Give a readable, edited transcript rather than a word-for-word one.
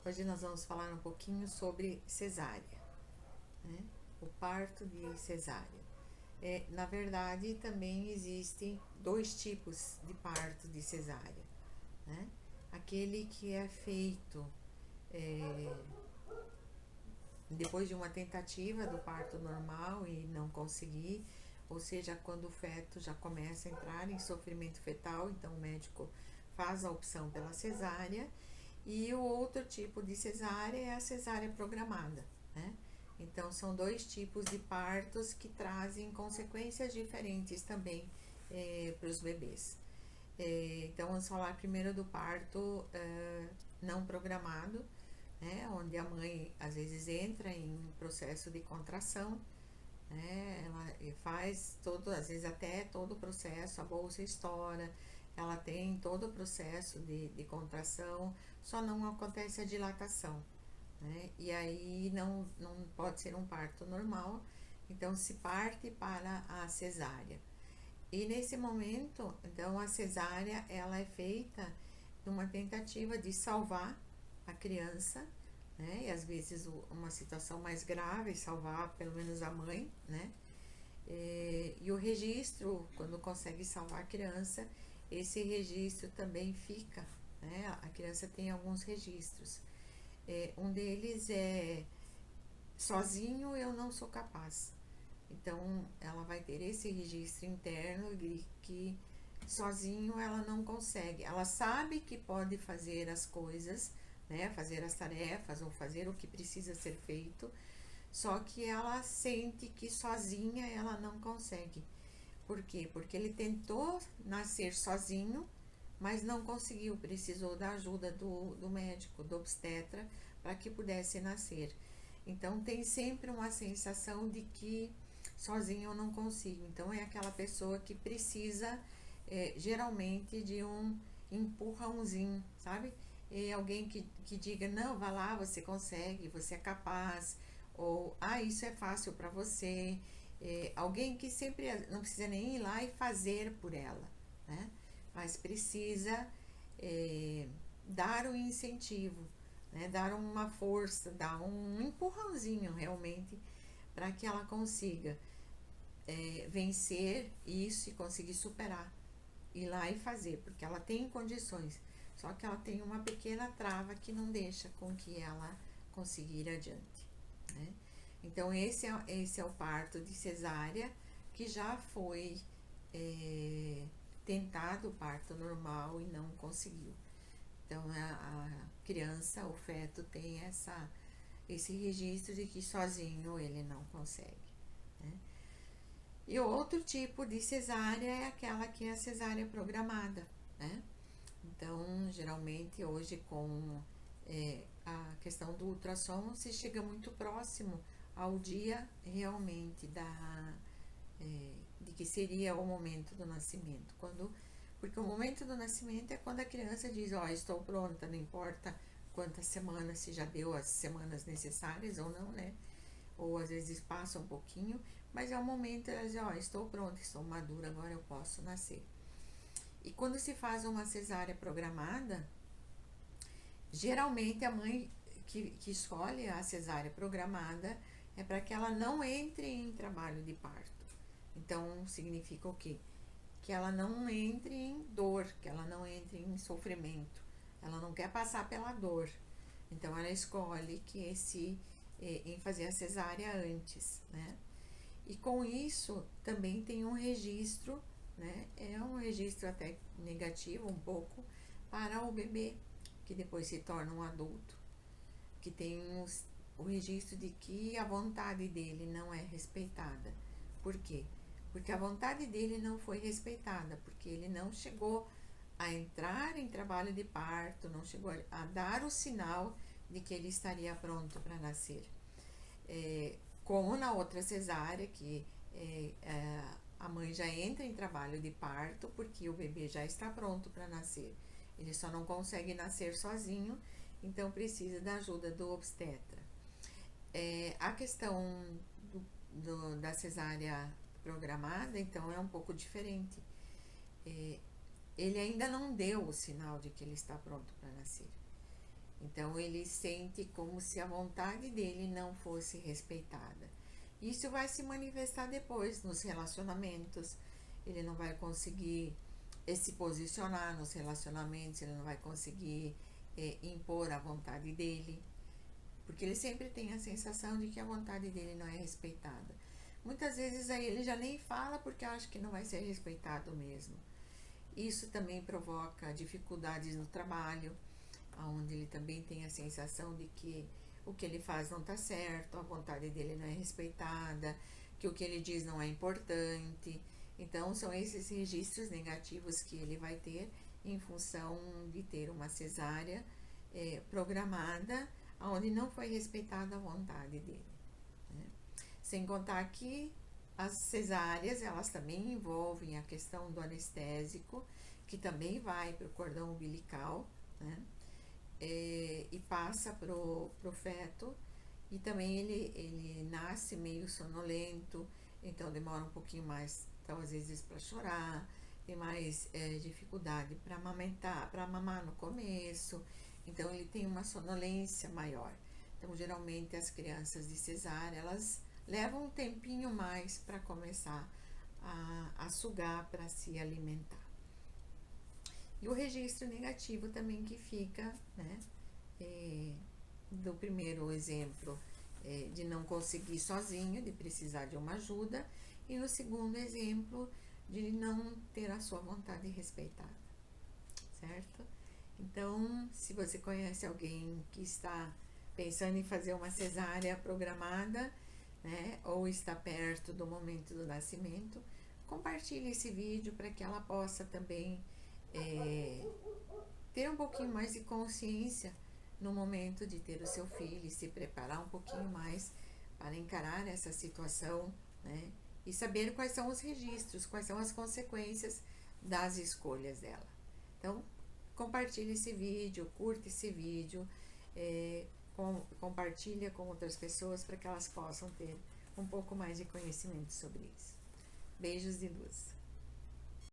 Hoje nós vamos falar um pouquinho sobre cesárea, né? O parto de cesárea. Na verdade, também existem dois tipos de parto de cesárea, né? Aquele que é feito depois de uma tentativa do parto normal e não conseguir, ou seja, quando o feto já começa a entrar em sofrimento fetal, então o médico faz a opção pela cesárea. E o outro tipo de cesárea é a cesárea programada, né? Então, são dois tipos de partos que trazem consequências diferentes também para os bebês. Então, vamos falar primeiro do parto não programado, né? Onde a mãe às vezes entra em processo de contração, né? Ela faz todo, às vezes até todo o processo, a bolsa estoura, ela tem todo o processo de contração, só não acontece a dilatação, né? E aí não pode ser um parto normal, então se parte para a cesárea. E nesse momento, então a cesárea ela é feita numa tentativa de salvar a criança, né? E às vezes uma situação mais grave, salvar pelo menos a mãe, né? E o registro, quando consegue salvar a criança, esse registro também fica, né? A criança tem alguns registros. Um deles é sozinho eu não sou capaz. Então ela vai ter esse registro interno de que sozinho ela não consegue. Ela sabe que pode fazer as coisas, né? Fazer as tarefas ou fazer o que precisa ser feito, só que ela sente que sozinha ela não consegue. Por quê? Porque ele tentou nascer sozinho, mas não conseguiu, precisou da ajuda do médico, do obstetra, para que pudesse nascer. Então tem sempre uma sensação de que sozinho eu não consigo. Então é aquela pessoa que precisa geralmente de um empurrãozinho, sabe? Alguém que diga, não, vá lá, você consegue, você é capaz, ou isso é fácil para você. Alguém que sempre não precisa nem ir lá e fazer por ela, né? Mas precisa dar o incentivo, né? Dar uma força, dar um empurrãozinho realmente para que ela consiga vencer isso e conseguir superar, ir lá e fazer, porque ela tem condições, só que ela tem uma pequena trava que não deixa com que ela consiga ir adiante, né? Então esse é o parto de cesárea que já foi tentado o parto normal e não conseguiu. Então a criança, o feto tem esse registro de que sozinho ele não consegue, né? E outro tipo de cesárea é aquela que é a cesárea programada, né? Então, geralmente hoje com a questão do ultrassom se chega muito próximo ao dia realmente de que seria o momento do nascimento. Porque o momento do nascimento é quando a criança diz, estou pronta, não importa quantas semanas, se já deu as semanas necessárias ou não, né? Ou às vezes passa um pouquinho, mas é o momento ela diz, estou pronta, estou madura, agora eu posso nascer. E quando se faz uma cesárea programada, geralmente a mãe que escolhe a cesárea programada é para que ela não entre em trabalho de parto. Então, significa o quê? Que ela não entre em dor, que ela não entre em sofrimento. Ela não quer passar pela dor. Então, ela escolhe em fazer a cesárea antes, né? E com isso, também tem um registro, né? É um registro até negativo um pouco para o bebê, que depois se torna um adulto, que tem o registro de que a vontade dele não é respeitada. Por quê? Porque a vontade dele não foi respeitada, porque ele não chegou a entrar em trabalho de parto, não chegou a dar o sinal de que ele estaria pronto para nascer. Como na outra cesárea, que a mãe já entra em trabalho de parto porque o bebê já está pronto para nascer. Ele só não consegue nascer sozinho, então precisa da ajuda do obstetra. A questão da cesárea programada, então, é um pouco diferente. Ele ainda não deu o sinal de que ele está pronto para nascer. Então ele sente como se a vontade dele não fosse respeitada. Isso vai se manifestar depois nos relacionamentos. Ele não vai conseguir se posicionar nos relacionamentos, ele não vai conseguir impor a vontade dele, porque ele sempre tem a sensação de que a vontade dele não é respeitada. Muitas vezes aí ele já nem fala porque acha que não vai ser respeitado mesmo. Isso também provoca dificuldades no trabalho, onde ele também tem a sensação de que o que ele faz não está certo, a vontade dele não é respeitada, que o que ele diz não é importante. Então, são esses registros negativos que ele vai ter em função de ter uma cesárea programada, onde não foi respeitada a vontade dele. Né? Sem contar que as cesáreas, elas também envolvem a questão do anestésico, que também vai para o cordão umbilical, né? E passa pro feto, e também ele nasce meio sonolento, então demora um pouquinho mais, então às vezes para chorar, tem mais dificuldade para amamentar, para mamar no começo, então ele tem uma sonolência maior. Então geralmente as crianças de cesárea, elas levam um tempinho mais para começar a sugar, para se alimentar. E o registro negativo também que fica, né, do primeiro exemplo, de não conseguir sozinho, de precisar de uma ajuda, e no segundo exemplo, de não ter a sua vontade respeitada, certo? Então, se você conhece alguém que está pensando em fazer uma cesárea programada, né, ou está perto do momento do nascimento, compartilhe esse vídeo para que ela possa também ter um pouquinho mais de consciência no momento de ter o seu filho e se preparar um pouquinho mais para encarar essa situação, né? E saber quais são os registros, quais são as consequências das escolhas dela. Então, compartilhe esse vídeo, curta esse vídeo, compartilha com outras pessoas para que elas possam ter um pouco mais de conhecimento sobre isso. Beijos de luz.